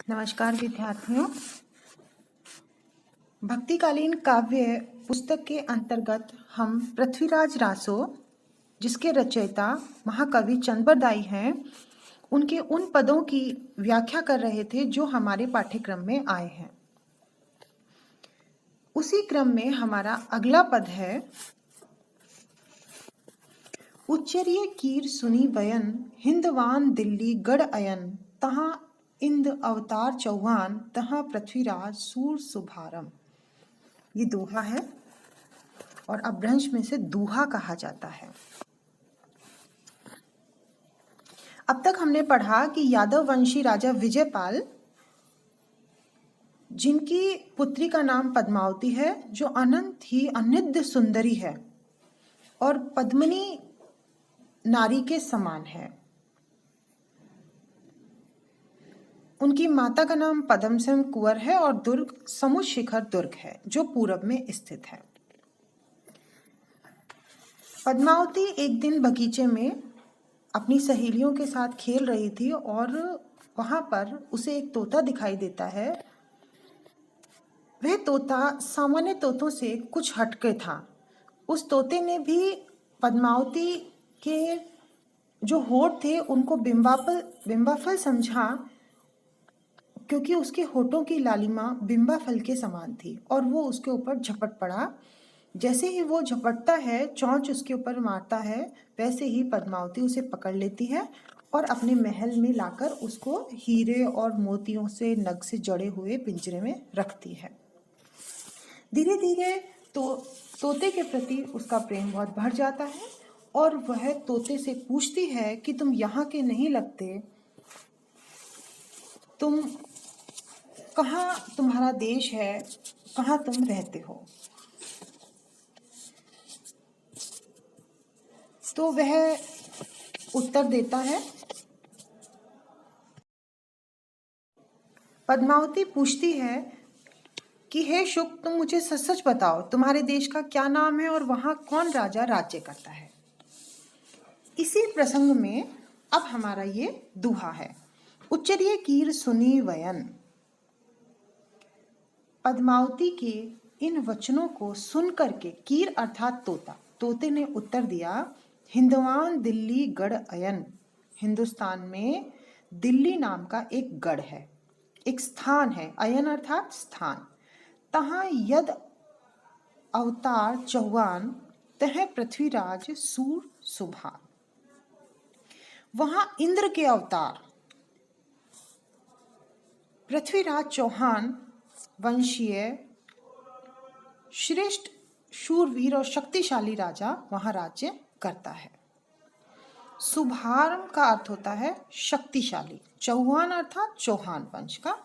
नमस्कार विद्यार्थियों। भक्तिकालीन काव्य पुस्तक के अंतर्गत हम पृथ्वीराज रासो, जिसके रचयिता महाकवि चंद्रबरदाई हैं, उनके उन पदों की व्याख्या कर रहे थे जो हमारे पाठ्यक्रम में आए हैं। उसी क्रम में हमारा अगला पद है, उच्चरिय कीर सुनी बयन, हिंदवान दिल्ली गढ़ अयन, तहाँ इंद अवतार चौहान, तहाँ पृथ्वीराज सूर शुभारम। ये दोहा है और अपभ्रंश में से दूहा कहा जाता है। अब तक हमने पढ़ा कि यादव वंशी राजा विजयपाल, जिनकी पुत्री का नाम पद्मावती है, जो अनंत ही अनिद्य सुंदरी है और पद्मिनी नारी के समान है। उनकी माता का नाम पद्मसेन कुंवर है और दुर्ग समुद्र शिखर दुर्ग है, जो पूरब में स्थित है। पद्मावती एक दिन बगीचे में अपनी सहेलियों के साथ खेल रही थी और वहां पर उसे एक तोता दिखाई देता है। वह तोता सामान्य तोतों से कुछ हटके था। उस तोते ने भी पद्मावती के जो होठ थे उनको बिंबाफल समझा, क्योंकि उसके होठों की लालिमा बिंबा फल के समान थी, और वो उसके ऊपर झपट पड़ा। जैसे ही वो झपटता है, चोंच उसके ऊपर मारता है, वैसे ही पद्मावती उसे पकड़ लेती है और अपने महल में लाकर उसको हीरे और मोतियों से नग से जड़े हुए पिंजरे में रखती है। धीरे धीरे तोते के प्रति उसका प्रेम बहुत बढ़ जाता है और वह तोते से पूछती है कि तुम यहाँ के नहीं लगते, तुम कहाँ, तुम्हारा देश है, कहाँ तुम रहते हो। तो वह उत्तर देता है, पद्मावती पूछती है कि हे शुक, तुम मुझे सच सच बताओ, तुम्हारे देश का क्या नाम है और वहां कौन राजा राज्य करता है। इसी प्रसंग में अब हमारा ये दूहा है, उच्चरिय कीर सुनी वयन। पद्मावती के इन वचनों को सुन करके, कीर अर्थात तोता, तोते ने उत्तर दिया, हिंदवान दिल्ली गढ़ अयन। हिंदुस्तान में दिल्ली नाम का एक गढ़ है, एक स्थान है, अयन अर्थात स्थान। तहाँ यद अवतार चौहान, तह पृथ्वीराज सूर शुभान। वहां इंद्र के अवतार पृथ्वीराज चौहान वंशीय श्रेष्ठ शूरवीर और शक्तिशाली राजा वहां राज्य करता है। शुभारंभ का अर्थ होता है शक्तिशाली। चौहान अर्थात चौहान वंश का।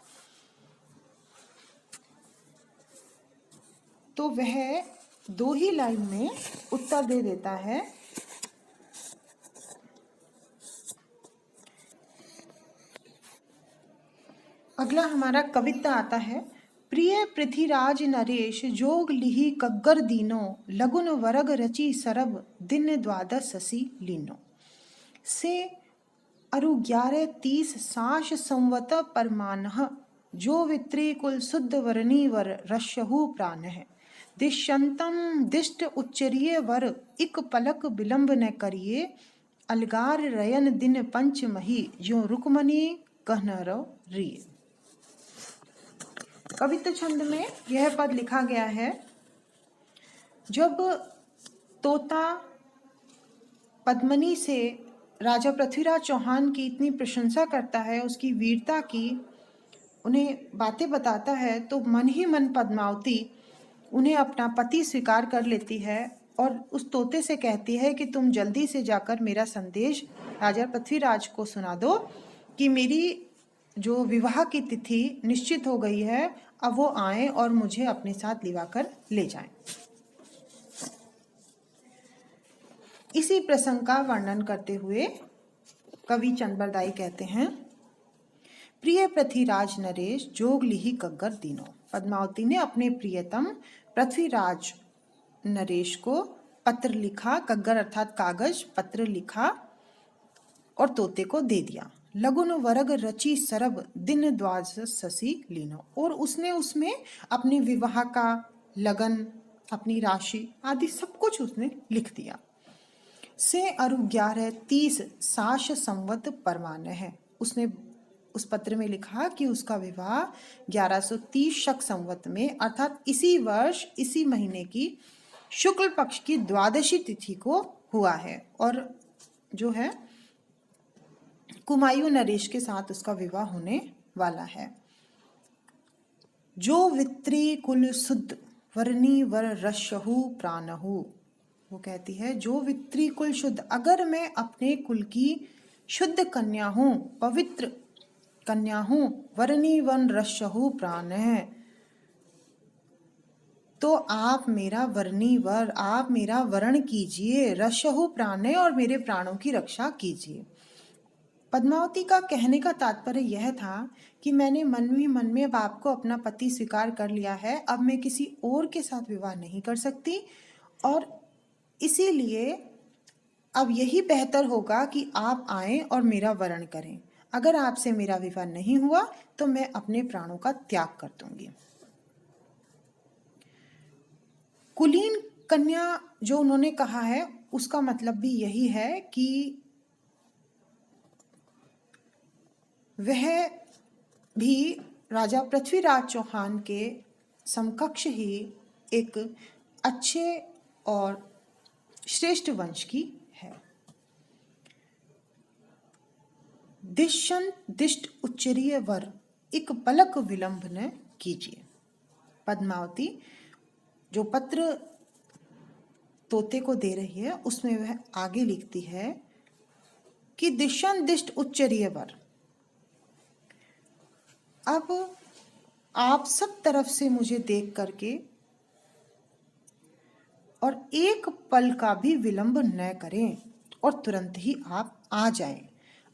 तो वह दो ही लाइन में उत्तर दे देता है, अगला हमारा कविता आता है, प्रिय पृथ्वीराज नरेश, जोग लिहि कग्गर दीनो, लगुन वरग रचि सरब, दिन द्वादश शशि लीनो। से अरु 11-30 साश संवत परमानः, जो वित्री कुल शुद्ध वरनी वर रश्यहु प्राण है। दिश्यंतम दिष्ट उच्चरिय वर, इक पलक विलंब न करिए, अलगार रयन दिन पंच मही, जो रुकमनी कहनरो रिय। कविता छंद में यह पद लिखा गया है, जब तोता पद्मनी से राजा पृथ्वीराज चौहान की इतनी प्रशंसा करता है, उसकी वीरता की, उन्हें बातें बताता है, तो मन ही मन पद्मावती उन्हें अपना पति स्वीकार कर लेती है और उस तोते से कहती है कि तुम जल्दी से जाकर मेरा संदेश राजा पृथ्वीराज को सुना दो कि मेरी जो विवाह की तिथि निश्चित हो गई है, अब वो आए और मुझे अपने साथ लिवाकर ले जाएं। इसी प्रसंग का वर्णन करते हुए कवि चंद्रबरदाई कहते हैं, प्रिय पृथ्वीराज नरेश, जोग लिहि कग्गर दीनो। पद्मावती ने अपने प्रियतम पृथ्वीराज नरेश को पत्र लिखा, कग्गर अर्थात कागज, पत्र लिखा और तोते को दे दिया। लगुन वरग रची सरब दिन द्वादश ससी लीनो। और उसने उसमें अपने विवाह का लगन, अपनी राशि आदि सब कुछ उसने लिख दिया। से अरु 1130 साश संवत परमान्य है। उसने उस पत्र में लिखा कि उसका विवाह 1130 शक संवत में अर्थात इसी वर्ष इसी महीने की शुक्ल पक्ष की द्वादशी तिथि को हुआ है, और जो है कुमायूं नरेश के साथ उसका विवाह होने वाला है। जो वित्री कुल शुद्ध वर्णी वर रशहु प्राणहु, वो कहती है जो वित्री कुल शुद्ध, अगर मैं अपने कुल की शुद्ध कन्या हूँ, पवित्र कन्या हूँ, वर्णी वन रशहु प्राण है, तो आप मेरा वर्णी वर, आप मेरा वर्ण कीजिए, रशहु प्राण, और मेरे प्राणों की रक्षा कीजिए। पद्मावती का कहने का तात्पर्य यह था कि मैंने मन ही मन में अब आपको अपना पति स्वीकार कर लिया है, अब मैं किसी और के साथ विवाह नहीं कर सकती, और इसीलिए अब यही बेहतर होगा कि आप आएं और मेरा वरण करें। अगर आपसे मेरा विवाह नहीं हुआ तो मैं अपने प्राणों का त्याग कर दूंगी। कुलीन कन्या जो उन्होंने कहा है उसका मतलब भी यही है कि वह भी राजा पृथ्वीराज चौहान के समकक्ष ही एक अच्छे और श्रेष्ठ वंश की है। दिशन दिष्ट उच्चरीय वर एक पलक विलंब न कीजिए। पद्मावती जो पत्र तोते को दे रही है उसमें वह आगे लिखती है कि दिशन दिष्ट उच्चरीय वर, अब आप सब तरफ से मुझे देख करके और एक पल का भी विलंब न करें और तुरंत ही आप आ जाएं।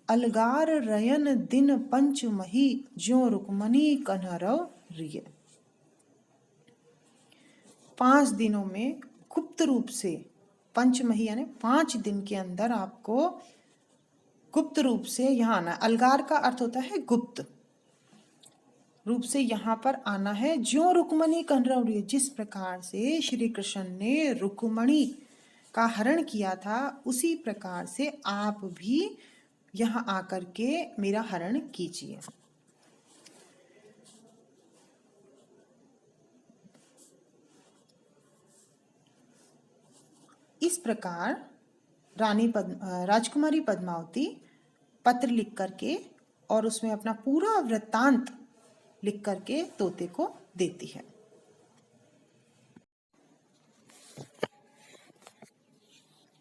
अलगार रयन दिन पंचमही ज्यों रुक्मणी कन्हरव रिय। 5 दिनों में गुप्त रूप से, पंचमही यानी 5 दिन के अंदर आपको गुप्त रूप से यहाँ आना। अलगार का अर्थ होता है गुप्त रूप से यहाँ पर आना है। ज्यों रुक्मणी कन्हरव रिय, जिस प्रकार से श्री कृष्ण ने रुक्मणी का हरण किया था उसी प्रकार से आप भी यहाँ आकर के मेरा हरण कीजिए। इस प्रकार राजकुमारी पद्मावती पत्र लिख करके और उसमें अपना पूरा वृत्तांत लिख करके तोते को देती है।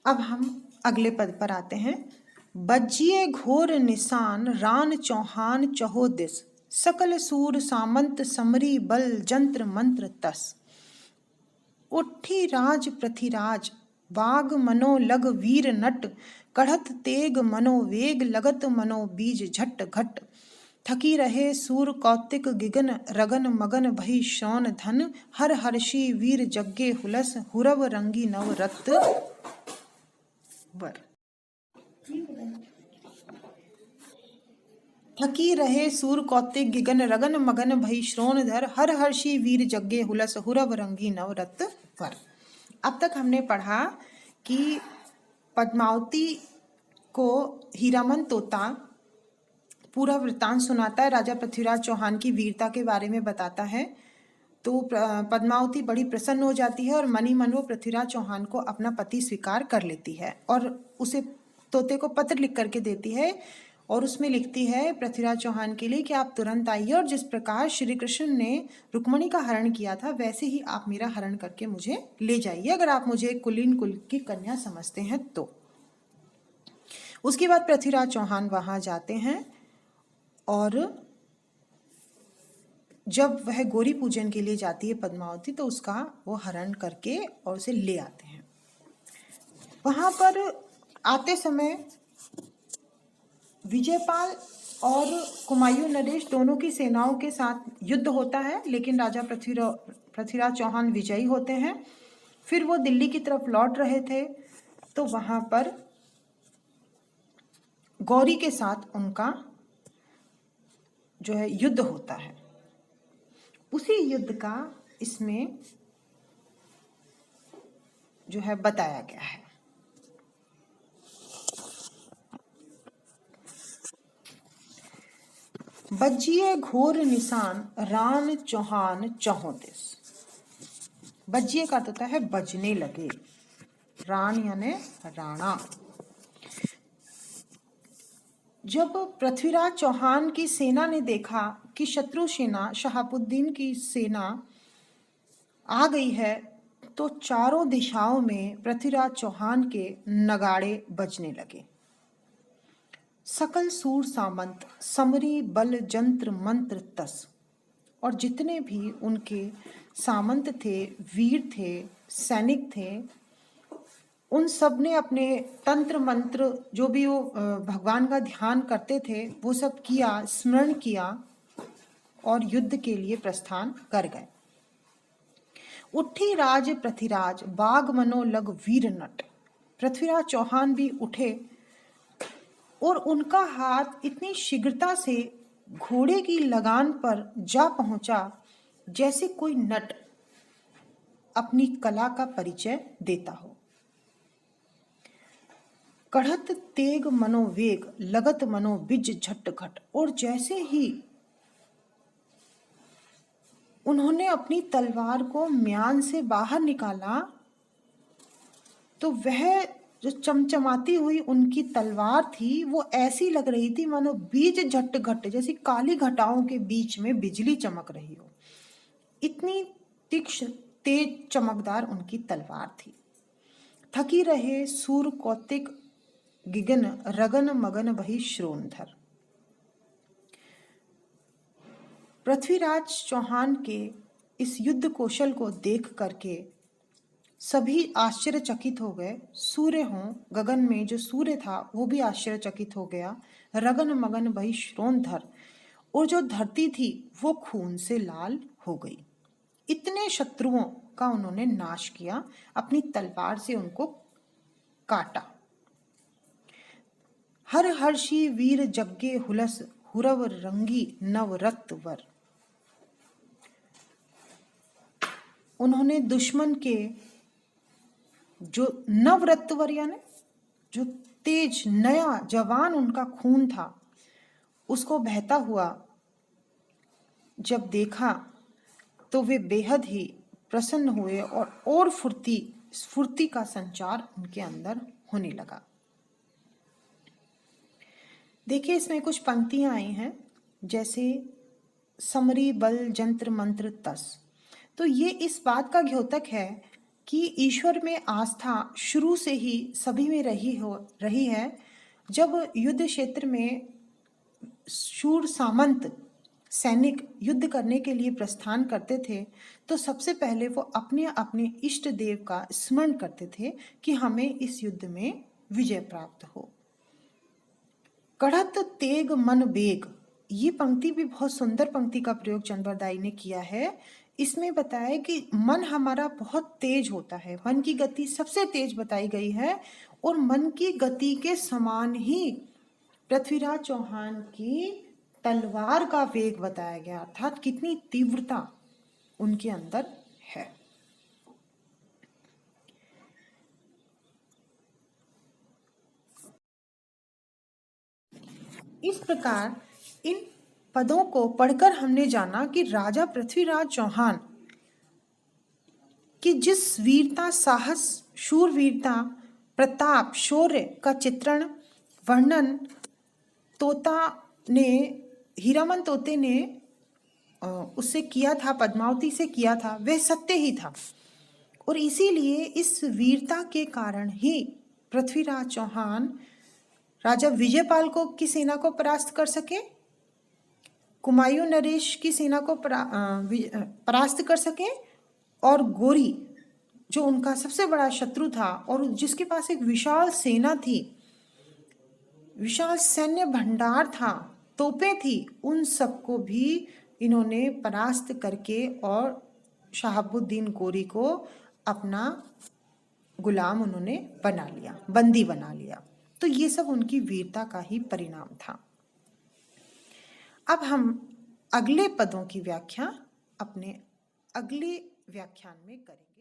अब हम अगले पद पर आते हैं। बज्जिए घोर निशान रान चौहान चहोदिस, सकल सूर सामंत समरी बल जंत्र मंत्र तस। उठी राज पृथ्वीराज बाग मनो लग वीर नट, कढ़त तेग मनो वेग लगत मनो बीज झट घट। थकी रहे सूर कौतिक गिगन रगन मगन भई शौन धन, हर हर्षी वीर जग्गे हुलस हुरव रंगी नव रत वर। थकी रहे सूर कौतिक गिगन रगन मगन भई श्रोण धर, हर हर्षी वीर जग्गे हुलस हुरव रंगी नव रत वर। अब तक हमने पढ़ा कि पद्मावती को हीरामन तोता पूरा वृत्तांत सुनाता है, राजा पृथ्वीराज चौहान की वीरता के बारे में बताता है। तो पद्मावती बड़ी प्रसन्न हो जाती है और मनी मन वो पृथ्वीराज चौहान को अपना पति स्वीकार कर लेती है और उसे तोते को पत्र लिख करके देती है और उसमें लिखती है पृथ्वीराज चौहान के लिए कि आप तुरंत आइए और जिस प्रकार श्री कृष्ण ने रुक्मणी का हरण किया था वैसे ही आप मेरा हरण करके मुझे ले जाइए, अगर आप मुझे कुलीन कुल की कन्या समझते हैं तो। उसके बाद पृथ्वीराज चौहान वहां जाते हैं और जब वह गौरी पूजन के लिए जाती है पद्मावती तो उसका वो हरण करके और उसे ले आते हैं। वहां पर आते समय विजयपाल और कुमायूं नरेश दोनों की सेनाओं के साथ युद्ध होता है, लेकिन राजा पृथ्वीराज चौहान विजयी होते हैं। फिर वो दिल्ली की तरफ लौट रहे थे तो वहां पर गौरी के साथ उनका जो है युद्ध होता है, उसी युद्ध का इसमें जो है बताया गया है। बज्जिए घोर निशान रान चौहान चौहों दिस। बज्जिए का अर्थ होता है बजने लगे, रान यानी राणा। जब पृथ्वीराज चौहान की सेना ने देखा कि शत्रु सेना शहाबुद्दीन की सेना आ गई है, तो चारों दिशाओं में पृथ्वीराज चौहान के नगाड़े बजने लगे। सकल सूर सामंत समरी बल जंत्र मंत्र तस, और जितने भी उनके सामंत थे, वीर थे, सैनिक थे, उन सब ने अपने तंत्र मंत्र जो भी वो भगवान का ध्यान करते थे वो सब किया, स्मरण किया और युद्ध के लिए प्रस्थान कर गए। उठी राज पृथ्वीराज बाग मनो लग वीर नट। पृथ्वीराज चौहान भी उठे और उनका हाथ इतनी शीघ्रता से घोड़े की लगान पर जा पहुंचा जैसे कोई नट अपनी कला का परिचय देता हो। कढ़त तेग मनोवेग लगत मनो बिज झट घट, और जैसे ही उन्होंने अपनी तलवार को म्यान से बाहर निकाला तो वह जो चमचमाती हुई उनकी तलवार थी वो ऐसी लग रही थी मानो बीज झट घट, जैसी काली घटाओं के बीच में बिजली चमक रही हो। इतनी तीक्ष्ण तेज चमकदार उनकी तलवार थी। थकी रहे सूर कौतिक गिगन रगन मगन वही श्रोणधर। पृथ्वीराज चौहान के इस युद्ध कौशल को देख करके सभी आश्चर्यचकित हो गए। सूर्य हों, गगन में जो सूर्य था वो भी आश्चर्यचकित हो गया। रगन मगन वही श्रोणधर, और जो धरती थी वो खून से लाल हो गई। इतने शत्रुओं का उन्होंने नाश किया, अपनी तलवार से उनको काटा। हर हर्षी वीर जग्गे हुलस हुरव रंगी नवरत्न वर। उन्होंने दुश्मन के जो नवरत्नवर यानी जो तेज नया जवान उनका खून था उसको बहता हुआ जब देखा तो वे बेहद ही प्रसन्न हुए और स्फूर्ति का संचार उनके अंदर होने लगा। देखिए इसमें कुछ पंक्तियां आई हैं, जैसे समरी बल जंत्र मंत्र तस। तो ये इस बात का द्योतक है कि ईश्वर में आस्था शुरू से ही सभी में रही है। जब युद्ध क्षेत्र में शूर सामंत सैनिक युद्ध करने के लिए प्रस्थान करते थे तो सबसे पहले वो अपने अपने इष्ट देव का स्मरण करते थे कि हमें इस युद्ध में विजय प्राप्त हो। कढ़त तेग मन बेग, ये पंक्ति भी बहुत सुंदर पंक्ति का प्रयोग चंद्रबरदाई ने किया है। इसमें बताया कि मन हमारा बहुत तेज होता है, मन की गति सबसे तेज बताई गई है, और मन की गति के समान ही पृथ्वीराज चौहान की तलवार का वेग बताया गया, अर्थात कितनी तीव्रता उनके अंदर है। इस प्रकार इन पदों को पढ़कर हमने जाना कि राजा पृथ्वीराज चौहान की जिस वीरता, साहस, शूरवीरता, प्रताप, शौर्य का चित्रण वर्णन हीरामन तोते ने उससे किया था, पद्मावती से किया था, वह सत्य ही था। और इसीलिए इस वीरता के कारण ही पृथ्वीराज चौहान राजा विजयपाल की सेना को परास्त कर सके, कुमायूं नरेश की सेना को परास्त कर सके, और गोरी जो उनका सबसे बड़ा शत्रु था और जिसके पास एक विशाल सेना थी, विशाल सैन्य भंडार था, तोपें थी, उन सबको भी इन्होंने परास्त करके और शहाबुद्दीन गोरी को अपना गुलाम उन्होंने बना लिया, बंदी बना लिया। तो ये सब उनकी वीरता का ही परिणाम था। अब हम अगले पदों की व्याख्या अपने अगले व्याख्यान में करेंगे।